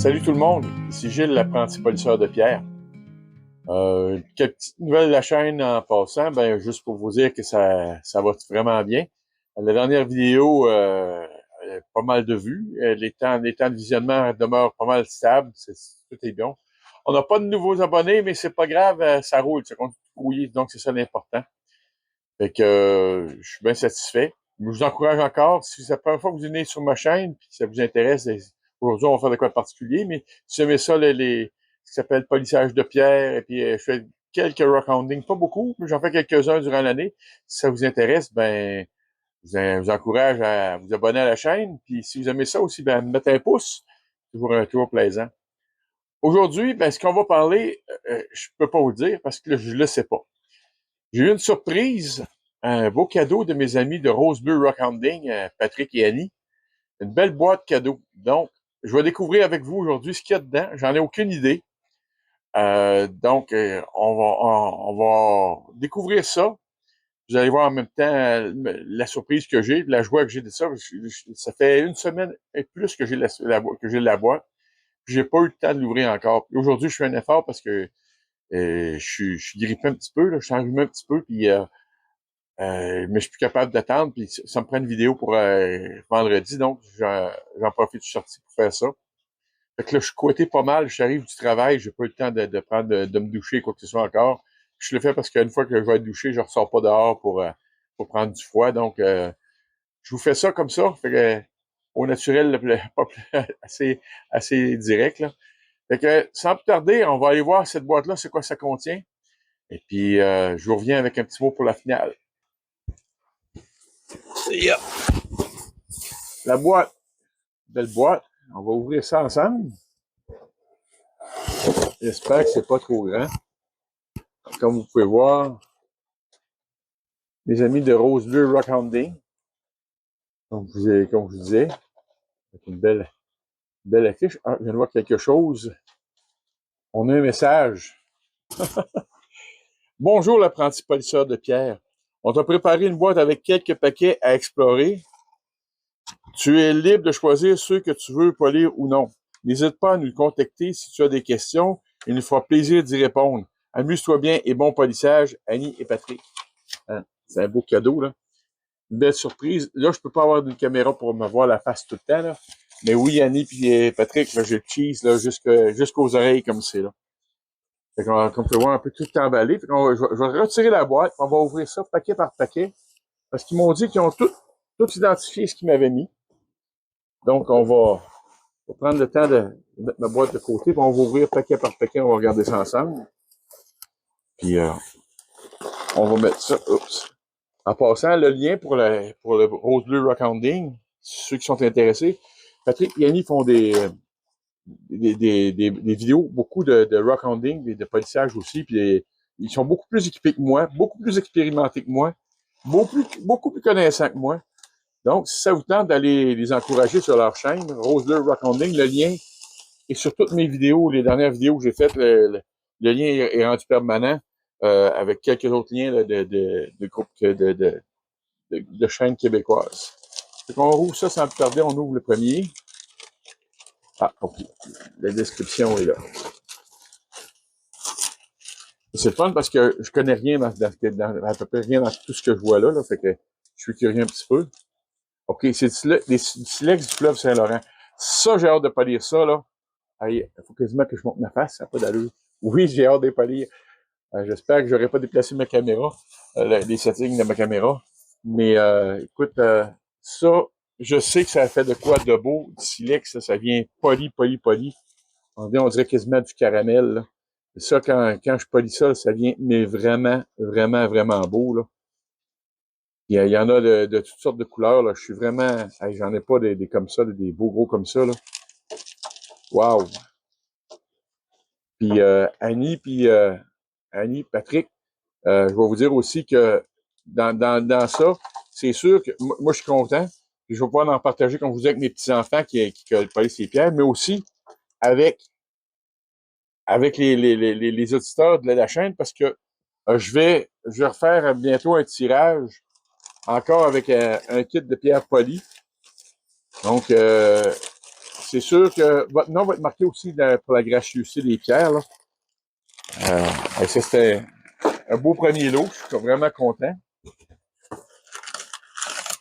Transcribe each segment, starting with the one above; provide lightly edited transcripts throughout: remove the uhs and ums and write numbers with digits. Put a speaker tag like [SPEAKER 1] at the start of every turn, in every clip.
[SPEAKER 1] Salut tout le monde, ici Gilles, l'apprenti polisseur de pierre. Quelques petites nouvelles de la chaîne en passant, juste pour vous dire que ça va vraiment bien. La dernière vidéo, pas mal de vues. Les temps de visionnement demeurent pas mal stables, tout est bon. On n'a pas de nouveaux abonnés, mais c'est pas grave, ça roule, ça continue de couiller, donc c'est ça l'important. Fait que je suis bien satisfait. Je vous encourage encore, si c'est la première fois que vous venez sur ma chaîne, puis que ça vous intéresse, aujourd'hui on va faire de quoi de particulier, mais si vous aimez ça, ce qui s'appelle polissage de pierre, et puis je fais quelques rock hounding, pas beaucoup, mais j'en fais quelques-uns durant l'année. Si ça vous intéresse, je vous encourage à vous abonner à la chaîne, puis si vous aimez ça aussi, mettez un pouce, toujours plaisant. Aujourd'hui, ce qu'on va parler, je peux pas vous dire parce que là, je le sais pas. J'ai eu une surprise, un beau cadeau de mes amis de Rose Bleu Rock Hounding, Patrick et Annie. Une belle boîte cadeau. Donc, je vais découvrir avec vous aujourd'hui ce qu'il y a dedans. J'en ai aucune idée. On va découvrir ça. Vous allez voir en même temps la surprise que j'ai, la joie que j'ai de ça. Ça fait une semaine et plus que j'ai la boîte. Puis j'ai pas eu le temps de l'ouvrir encore. Puis aujourd'hui, je fais un effort parce que je suis grippé un petit peu, là, je suis enrhumé un petit peu, puis mais je suis plus capable d'attendre, puis ça me prend une vidéo pour vendredi, donc j'en profite, je suis sorti pour faire ça. Fait que là, je suis coité pas mal, j'arrive du travail, j'ai pas eu le temps de me doucher, quoi que ce soit encore. Je le fais parce qu'une fois que je vais être douché, je ressors pas dehors pour prendre du froid, donc je vous fais ça comme ça, fait que, au naturel, pas assez direct, là. Fait que, sans plus tarder, on va aller voir cette boîte-là, c'est quoi ça contient. Et puis, je vous reviens avec un petit mot pour la finale. Yeah. La boîte, belle boîte. On va ouvrir ça ensemble. J'espère que c'est pas trop grand. Comme vous pouvez voir, mes amis de Rose Bleu Rock Hounding. Comme je vous disais, avec une belle affiche. Ah, je viens de voir quelque chose. On a un message. Bonjour, l'apprenti polisseur de pierre. On t'a préparé une boîte avec quelques paquets à explorer. Tu es libre de choisir ceux que tu veux polir ou non. N'hésite pas à nous contacter si tu as des questions. Il nous fera plaisir d'y répondre. Amuse-toi bien et bon polissage, Annie et Patrick. Hein? C'est un beau cadeau, là. Une belle surprise. Là, je peux pas avoir une caméra pour me voir la face tout le temps, là. Mais oui, Annie et Patrick, là, j'ai le cheese, là, jusqu'aux oreilles, comme c'est, là. Fait qu'on peut voir un peu tout emballé. Je vais retirer la boîte. On va ouvrir ça paquet par paquet. Parce qu'ils m'ont dit qu'ils ont tout identifié ce qu'ils m'avaient mis. Donc, on va prendre le temps de mettre ma boîte de côté, puis on va ouvrir paquet par paquet, on va regarder ça ensemble. Puis, on va mettre ça. Oups. En passant, le lien pour le Rose Bleu Rock Hounding, ceux qui sont intéressés, Patrick et Annie font des vidéos, beaucoup de rock hounding, de polissage aussi, puis ils sont beaucoup plus équipés que moi, beaucoup plus expérimentés que moi, beaucoup plus connaissants que moi. Donc, si ça vous tente d'aller les encourager sur leur chaîne, Rose Bleu Rock Hounding, le lien est sur toutes mes vidéos, les dernières vidéos que j'ai faites, le lien est rendu permanent, avec quelques autres liens là, de groupes de chaînes québécoises. Donc, on rouvre ça sans plus tarder, on ouvre le premier. Ah, OK. La description est là. C'est le fun parce que je connais rien dans à peu près rien dans tout ce que je vois là, fait que je suis curieux un petit peu. OK, c'est des silex du fleuve Saint-Laurent. Ça, j'ai hâte de pas lire ça, là. Il faut quasiment que je monte ma face, ça n'a pas d'allure. Oui, j'ai hâte de pas lire. J'espère que j'aurai pas déplacé ma caméra, les settings de ma caméra. Mais écoute, ça, je sais que ça fait de quoi de beau. Du silex, ça vient poli. On dirait quasiment du caramel, là. Ça, quand je polis ça, ça vient mais vraiment beau, là. Il y en a de toutes sortes de couleurs, là. Je suis vraiment... j'en ai pas des comme ça, des beaux gros comme ça, là. Wow! Puis Annie, Patrick, je vais vous dire aussi que dans ça, c'est sûr que moi, je suis content. Puis je vais pouvoir en partager, comme vous dites, avec mes petits-enfants qui polissent les pierres, mais aussi avec les auditeurs de la chaîne, parce que je vais refaire bientôt un tirage encore avec un kit de pierres polies. Donc, c'est sûr que votre nom va être marqué aussi pour la gracieuseté des pierres. Là. Ça, c'était un beau premier lot. Je suis vraiment content. Tu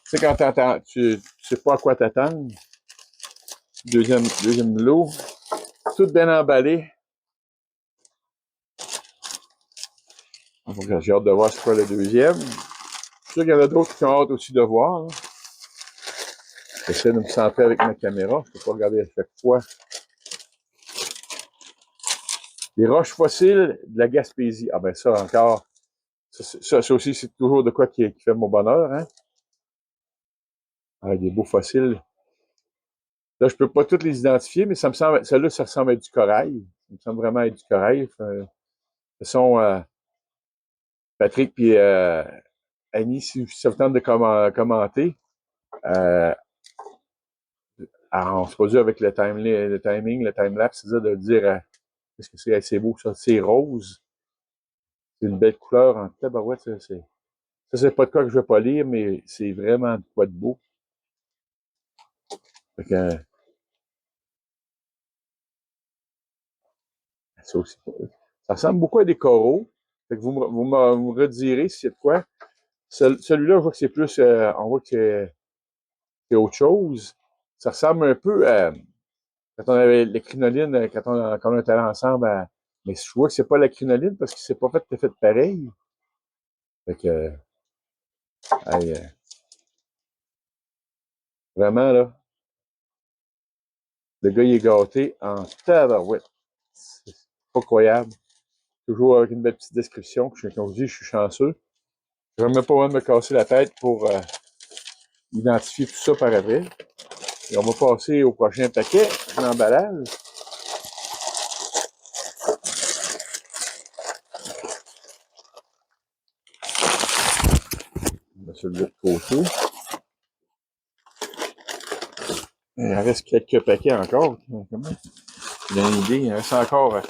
[SPEAKER 1] sais, quand tu sais pas à quoi t'attendre. Deuxième lot. Tout bien emballé. J'ai hâte de voir c'est quoi le deuxième. Je suis sûr qu'il y en a d'autres qui ont hâte aussi de voir. Là. J'essaie de me centrer avec ma caméra. Je ne peux pas regarder à chaque fois. Les roches fossiles de la Gaspésie. Ah ben ça encore. Ça aussi, c'est toujours de quoi qui fait mon bonheur. Hein? Ah, des beaux fossiles. Là, je peux pas toutes les identifier, mais ça me semble, celle-là, ça ressemble à du corail. Ça me semble vraiment être du corail. Ce sont Patrick et Annie, si ça vous tente de commenter. On se produit avec le timing, le time-lapse, c'est-à-dire de dire qu'est-ce que c'est assez beau, ça. C'est rose. C'est une belle couleur en tabarouette, ça. C'est pas de quoi que je vais pas lire, mais c'est vraiment de quoi de beau. Fait que, ça aussi. Ça ressemble beaucoup à des coraux. Fait que vous me redirez s'il y a de quoi. Celui-là, je vois que c'est plus, on voit que c'est autre chose. Ça ressemble un peu à, quand on avait les crinolines, quand on était allé ensemble mais je vois que c'est pas la crinoline parce que c'est pas fait pareil. Fait que, hey, vraiment, là, le gars, il est gâté en tabarouette. C'est pas croyable. Toujours avec une belle petite description. Comme je dis, je suis chanceux. Je n'ai même pas besoin de me casser la tête pour identifier tout ça par après. Et on va passer au prochain paquet d'emballage. On va celui-là de côté. Il en reste quelques paquets encore. Comment? J'ai une idée. Il en reste encore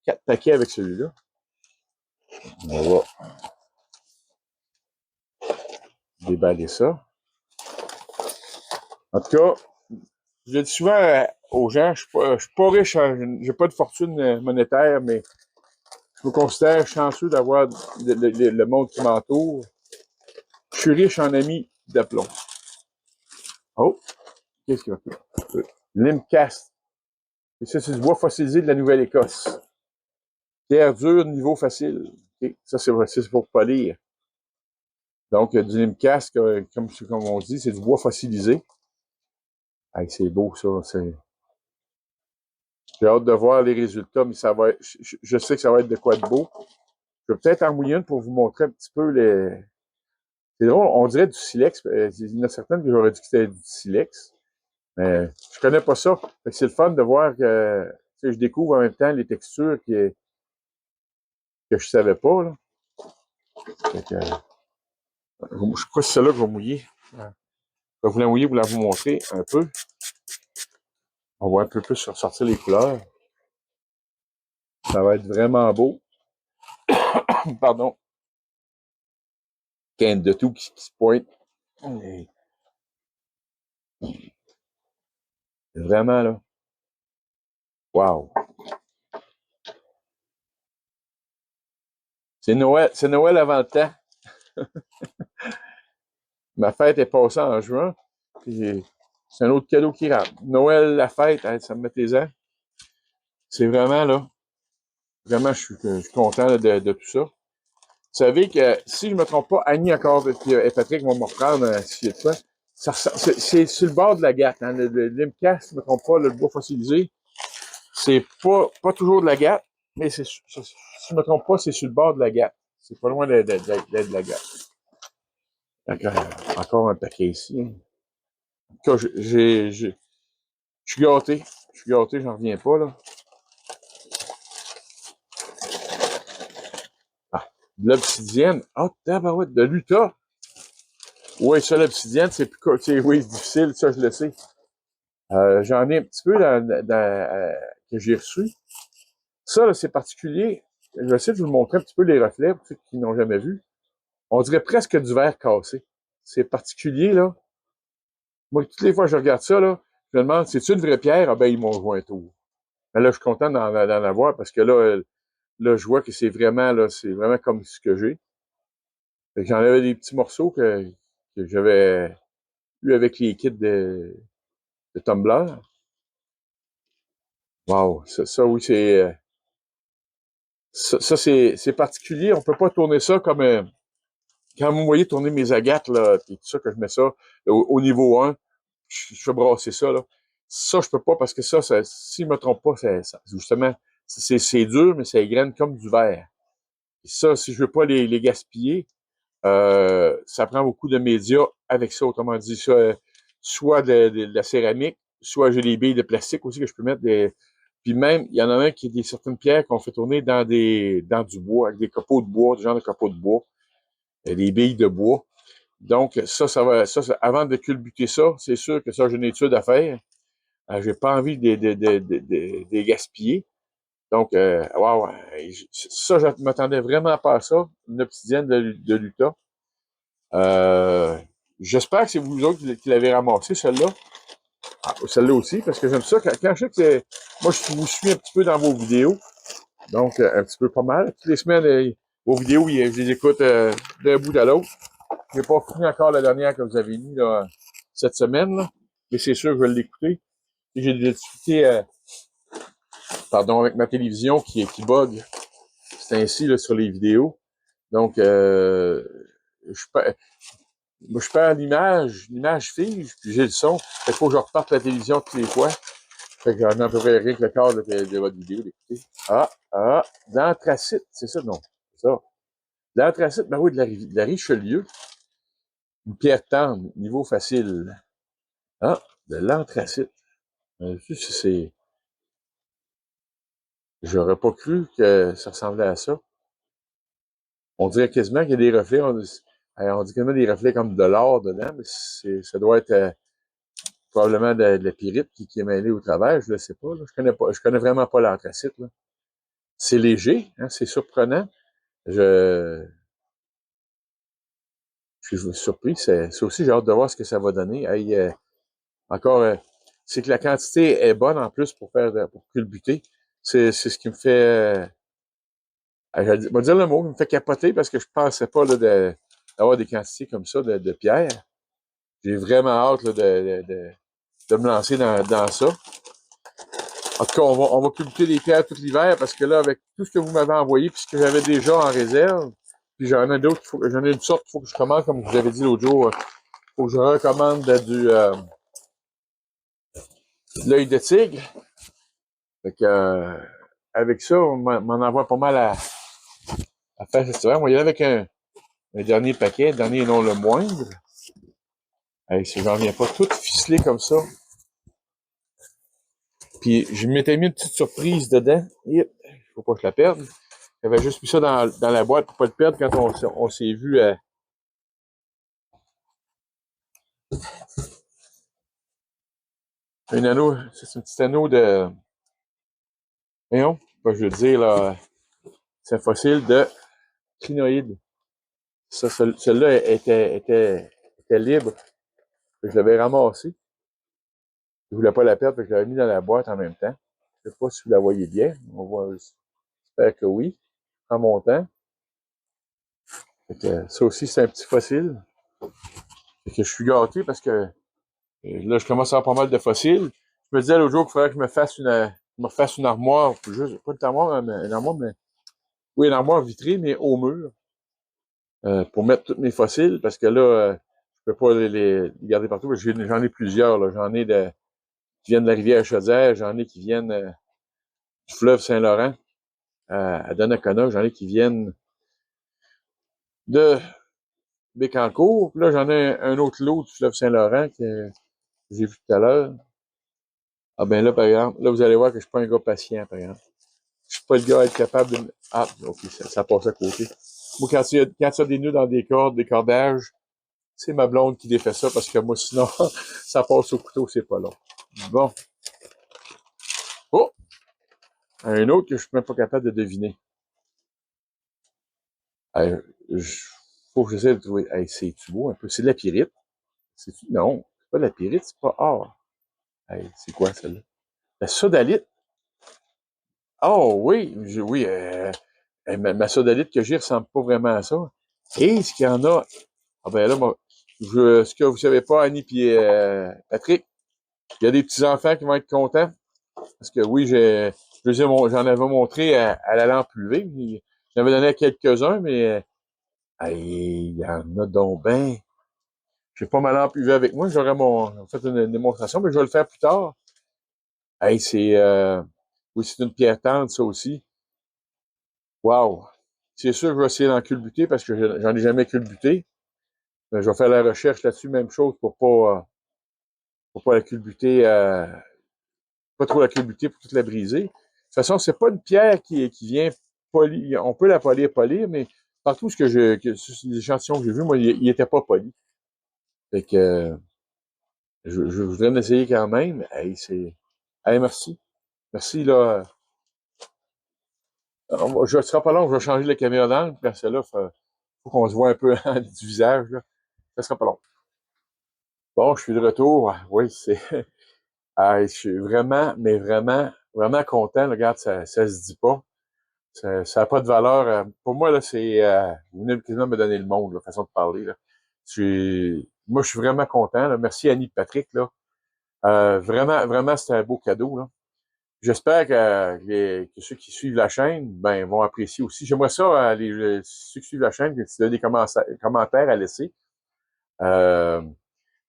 [SPEAKER 1] 4 paquets avec celui-là. On va déballer ça. En tout cas, je le dis souvent aux gens, je suis pas riche, j'ai pas de fortune monétaire, mais je me considère chanceux d'avoir le monde qui m'entoure. Je suis riche en amis d'aplomb. Oh, qu'est-ce qu'il y a? Limcast. Et ça, c'est du bois fossilisé de la Nouvelle-Écosse. Terre dure, niveau facile. Okay. Ça, c'est pour pas lire. Donc, du Limcast, comme on dit, c'est du bois fossilisé. Hey, c'est beau, ça. J'ai hâte de voir les résultats, mais ça va être, je sais que ça va être de quoi de beau. Je vais peut-être en mouiller une pour vous montrer un petit peu les... C'est drôle, on dirait du silex. Il y en a certaines que j'aurais dit que c'était du silex. Mais je connais pas ça. C'est le fun de voir que je découvre en même temps les textures que je savais pas. Là. Fait que, je crois que c'est celle-là que je vais mouiller. Je vais vous la mouiller pour vous montrer un peu. On va un peu plus ressortir les couleurs. Ça va être vraiment beau. Pardon. Canne de tout qui se pointe. Et vraiment, là. Wow. C'est Noël avant le temps. Ma fête est passée en juin. Puis c'est un autre cadeau qui rentre. Noël, la fête, hein, ça me met tes ans. C'est vraiment, là. Vraiment, je suis content là, de tout ça. Vous savez que, si je ne me trompe pas, Annie encore et Patrick vont me reprendre s'il y a de quoi. C'est sur le bord de la Gatte. Hein, le Limcast, si je ne me trompe pas, le bois fossilisé, c'est pas toujours de la Gatte, mais si je ne me trompe pas, c'est sur le bord de la Gatte. C'est pas loin de la Gatte. D'accord. Encore un paquet ici. Hein. En tout cas, je suis gâté. Je suis gâté, j'en reviens pas, là. Ah, de l'obsidienne. Ah, tabarouette, de l'Utah. Oui, ça, l'obsidienne, c'est plus oui, c'est difficile, ça, je le sais. J'en ai un petit peu que j'ai reçu. Ça, là, c'est particulier. Je vais essayer de vous montrer un petit peu les reflets pour ceux qui n'ont jamais vu. On dirait presque du verre cassé. C'est particulier, là. Moi, toutes les fois que je regarde ça, là, Je me demande, c'est-tu une vraie pierre? Ah ben, ils m'ont joué un tour. Mais là, je suis content d'en avoir parce que là, je vois que c'est vraiment comme ce que j'ai. Fait que j'en avais des petits morceaux que j'avais eu avec les kits de Tumblr. Wow, ça oui, c'est particulier. On peut pas tourner ça comme quand vous me voyez tourner mes agates, là, puis tout ça, que je mets ça au niveau 1, je fais brasser ça, là. Ça, je peux pas parce que si je me trompe pas, justement, c'est dur, mais ça égrène comme du verre. Et ça, si je veux pas les gaspiller, ça prend beaucoup de médias avec ça, autrement dit, ça, soit de la céramique, soit j'ai des billes de plastique aussi que je peux mettre des. Puis même, il y en a un qui est des certaines pierres qu'on fait tourner dans du bois, avec des copeaux de bois, du genre de copeaux de bois, des billes de bois. Donc, avant de culbuter ça, c'est sûr que ça, j'ai une étude à faire. J'ai pas envie de les gaspiller. Donc, wow, ça, je m'attendais vraiment pas à ça, une obsidienne de l'Utah. Euh, J'espère que c'est vous autres qui l'avez ramassé, celle-là. Ah, celle-là aussi, parce que j'aime ça. Quand je sais que moi, je vous suis un petit peu dans vos vidéos. Donc, un petit peu pas mal. Toutes les semaines, vos vidéos, je les écoute d'un bout à l'autre. Je n'ai pas fini encore la dernière que vous avez mis là, cette semaine, là. Mais c'est sûr que je vais l'écouter. J'ai des difficultés avec ma télévision qui bug. C'est ainsi là, sur les vidéos. Donc, je perds l'image fige, puis j'ai le son. Il faut que je reparte la télévision toutes les fois. Fait que j'en ai à peu près rien que le quart de votre vidéo d'écouter. D'anthracite, c'est ça, non? C'est ça. L'anthracite, ben oui, de la Richelieu. Une pierre tendre, niveau facile. Ah, de l'anthracite. C'est. J'aurais pas cru que ça ressemblait à ça. On dirait quasiment qu'il y a des reflets. On dit quasiment des reflets comme de l'or dedans, mais ça doit être probablement de la pyrite qui est mêlée au travers. Je ne le sais pas, là. Je connais vraiment pas l'anthracite, là. C'est léger, hein, c'est surprenant. Je, je suis surpris. C'est aussi, j'ai hâte de voir ce que ça va donner. Hey, encore, c'est que la quantité est bonne en plus pour culbuter. C'est ce qui me fait. Je vais dire le mot qui me fait capoter parce que je pensais pas là, d'avoir des quantités comme ça de pierre. J'ai vraiment hâte là, de me lancer dans ça. En tout cas, on va culbuter des pierres tout l'hiver parce que là, avec tout ce que vous m'avez envoyé, puis ce que j'avais déjà en réserve, puis j'en ai d'autres, j'en ai une sorte qu'il faut que je commande, comme je vous avais dit l'autre jour, il faut que je recommande de l'œil de tigre. Fait que, avec ça, on m'en envoie pas mal à faire cette semaine. On va y aller avec un dernier paquet, dernier et non le moindre. Hey, si j'en viens pas tout ficelé comme ça. Puis je m'étais mis une petite surprise dedans. Il faut pas que je la perde. J'avais juste mis ça dans la boîte pour pas le perdre quand on s'est vu un anneau. C'est un petit anneau de. Voyons, pas je veux dire là. C'est un fossile de crinoïde. Ça, celui-là était libre. Je l'avais ramassé. Je voulais pas la perdre, fait que je l'avais mis dans la boîte en même temps. Je sais pas si vous la voyez bien. J'espère que oui. En montant. Fait que ça aussi, c'est un petit fossile. Fait que je suis gâté parce que là, je commence à avoir pas mal de fossiles. Je me disais l'autre jour qu'il faudrait que je me fasse une armoire, juste, pas une armoire, mais une armoire, mais oui, une armoire vitrée, mais au mur, pour mettre tous mes fossiles, parce que là, je peux pas les garder partout, parce que j'en ai plusieurs, là. J'en ai qui viennent de la rivière Chaudière, j'en ai qui viennent du fleuve Saint-Laurent à Donnacona, j'en ai qui viennent de Bécancour, puis là, j'en ai un autre lot du fleuve Saint-Laurent que j'ai vu tout à l'heure. Ah ben là, par exemple, là, vous allez voir que je suis pas un gars patient, par exemple. Je suis pas le gars à être capable de. Ah, ok, ça passe à côté. Moi, quand il y a des nœuds dans des cordes, des cordages, c'est ma blonde qui défait ça parce que moi, sinon, ça passe au couteau, c'est pas long. Bon. Oh! Un autre que je suis même pas capable de deviner. Hey, faut que j'essaie de trouver. Hey, c'est-tu beau un peu? C'est de la pyrite. C'est-tu? Non, c'est pas de la pyrite, c'est pas or. Hey, c'est quoi, celle-là? La sodalite? Oh oui, oui, ma sodalite que j'ai ressemble pas vraiment à ça. Et ce qu'il y en a, ah ben là, moi, ce que vous savez pas, Annie et Patrick, il y a des petits-enfants qui vont être contents. Parce que oui, j'en avais montré à la lampe UV. J'en avais donné à quelques-uns, mais il y en a donc ben. J'ai pas ma lampe UV avec moi. Fait une démonstration, mais je vais le faire plus tard. Hey, oui, c'est une pierre tendre, ça aussi. Wow! C'est sûr que je vais essayer d'en culbuter parce que j'en ai jamais culbuté. Mais je vais faire la recherche là-dessus, même chose, pour pas la culbuter, pas trop la culbuter pour toute la briser. De toute façon, c'est pas une pierre qui vient polir. On peut la polir, mais partout sur les échantillons que j'ai vus, moi, il était pas poli. Fait que, je voudrais en essayer quand même. Hey, merci. Merci, là. Je ne sera pas long, je vais changer la caméra d'angle, parce que là, faut qu'on se voit un peu du visage, là. Ça sera pas long. Bon, je suis de retour. Oui, je suis vraiment, mais vraiment, vraiment content. Regarde, ça se dit pas. Ça n'a pas de valeur. Pour moi, là, vous venez quasiment me donner le monde, la façon de parler, là. Moi, je suis vraiment content, là. Merci Annie et Patrick, là. Vraiment, vraiment, c'était un beau cadeau, là. J'espère que ceux qui suivent la chaîne, ben, vont apprécier aussi. J'aimerais ça, ceux qui suivent la chaîne, que tu as des commentaires à laisser. Euh,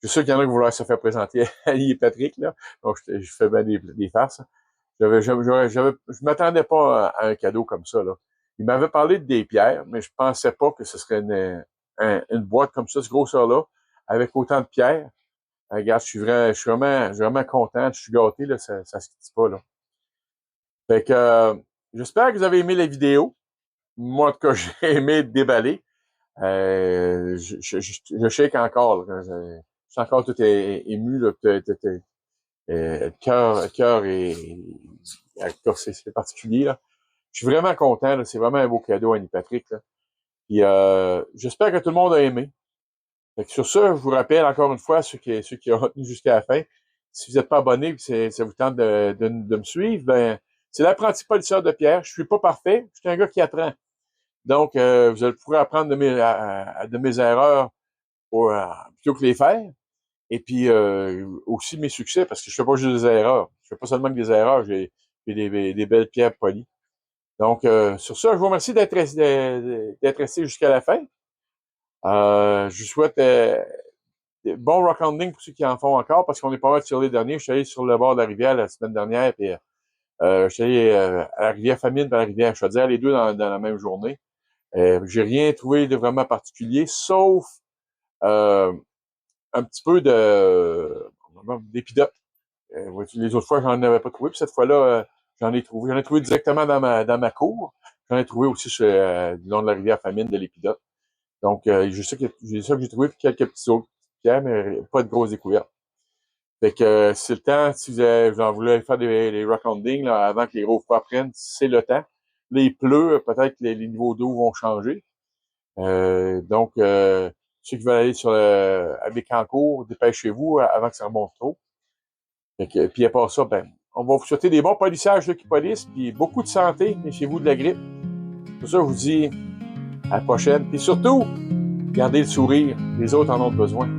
[SPEAKER 1] je suis sûr qu'il y en a qui vont vouloir se faire présenter à Annie et Patrick, là. Donc, je fais bien des farces. Je m'attendais pas à un cadeau comme ça, là. Il m'avait parlé des pierres, mais je pensais pas que ce serait une boîte comme ça, ce grosseur-là, avec autant de pierres. Regarde, je suis vraiment content, je suis gâté, là, ça se dit pas, là. Fait que, j'espère que vous avez aimé la vidéo. Moi, en tout cas, j'ai aimé déballer. Je shake encore, là. Je suis encore tout ému, là, cœur c'est particulier, là. Je suis vraiment content, là. C'est vraiment un beau cadeau, Annie Patrick, là. Puis, j'espère que tout le monde a aimé. Fait que sur ça, je vous rappelle encore une fois, ceux qui ont retenu jusqu'à la fin, si vous n'êtes pas abonné et ça vous tente de me suivre, ben, c'est l'apprenti polisseur de pierre. Je suis pas parfait. Je suis un gars qui apprend. Donc, vous allez pouvoir apprendre de mes erreurs plutôt que les faire. Et puis, aussi mes succès, parce que je fais pas juste des erreurs. Je fais pas seulement que des erreurs, j'ai des belles pierres polies. Donc, sur ça, je vous remercie d'être resté jusqu'à la fin. Je vous souhaite bon rock ending pour ceux qui en font encore, parce qu'on est pas mal sur les derniers. Je suis allé sur le bord de la rivière la semaine dernière, puis je suis allé à la rivière Famine et à la rivière Chaudière, les deux dans la même journée. J'ai rien trouvé de vraiment particulier, sauf un petit peu d'épidote. Les autres fois, j'en avais pas trouvé, puis cette fois-là, j'en ai trouvé. J'en ai trouvé directement dans ma cour. J'en ai trouvé aussi le long de la rivière Famine de l'épidote. Donc, j'ai ça que j'ai trouvé, puis quelques petits autres pierres, mais pas de grosses découvertes. Fait que c'est le temps, si vous en voulez faire des rock ending, là, avant que les gros froids prennent, c'est le temps. Là, il pleut, peut-être que les niveaux d'eau vont changer. Donc, ceux qui veulent aller avec en cours, dépêchez-vous avant que ça remonte trop. Fait que, puis à part ça, ben, on va vous souhaiter des bons polissages, ceux qui polissent, puis beaucoup de santé, méfiez-vous de la grippe. Pour ça, je vous dis à la prochaine. Puis surtout, gardez le sourire, les autres en ont besoin.